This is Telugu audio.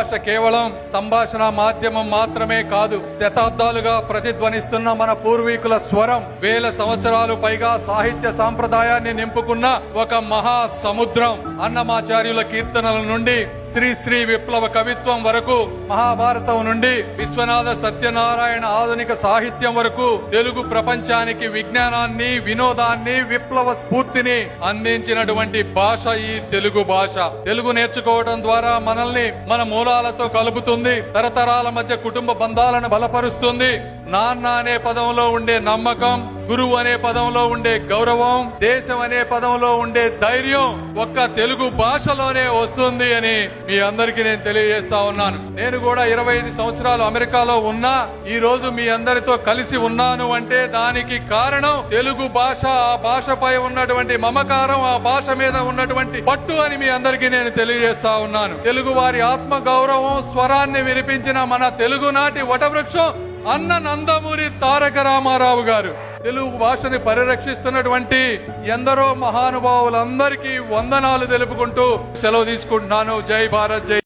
భాష కేవలం సంభాషణ మాధ్యమం మాత్రమే కాదు, శతాబ్దాలుగా ప్రతిధ్వనిస్తున్న మన పూర్వీకుల స్వరం, వేల సంవత్సరాలు పైగా సాహిత్య సాంప్రదాయాన్ని నింపుకున్న ఒక మహా సముద్రం. అన్నమాచార్యుల కీర్తనల నుండి శ్రీ విప్లవ కవిత్వం వరకు, మహాభారతం నుండి విశ్వనాథ సత్యనారాయణ ఆధునిక సాహిత్యం వరకు తెలుగు ప్రపంచానికి విజ్ఞానాన్ని, వినోదాన్ని, విప్లవ స్ఫూర్తిని అందించినటువంటి భాష ఈ తెలుగు భాష. తెలుగు నేర్చుకోవడం ద్వారా మనల్ని మన మూలాలతో కలుపుతుంది, తరతరాల మధ్య కుటుంబ బంధాలను బలపరుస్తుంది. నాన్న అనే పదంలో ఉండే నమ్మకం, గురువు అనే పదంలో ఉండే గౌరవం, దేశం అనే పదంలో ఉండే ధైర్యం ఒక్క తెలుగు భాషలోనే వస్తుంది అని మీ అందరికీ నేను తెలియజేస్తా ఉన్నాను. నేను కూడా 25 సంవత్సరాలు అమెరికాలో ఉన్నా ఈ రోజు మీ అందరితో కలిసి ఉన్నాను అంటే దానికి కారణం తెలుగు భాష, ఆ భాషపై ఉన్నటువంటి మమకారం, ఆ భాష మీద ఉన్నటువంటి పట్టు అని మీ అందరికీ నేను తెలియజేస్తా ఉన్నాను. తెలుగు వారి ఆత్మ గౌరవం స్వరాన్ని వినిపించిన మన తెలుగునాటి వటవృక్షం అన్న నందమూరి తారక రామారావు గారు. తెలుగు భాషని పరిరక్షిస్తున్నటువంటి ఎందరో మహానుభావులందరికీ వందనాలు తెలుపుకుంటూ సెలవు తీసుకుంటున్నాను. జై భారత్, జై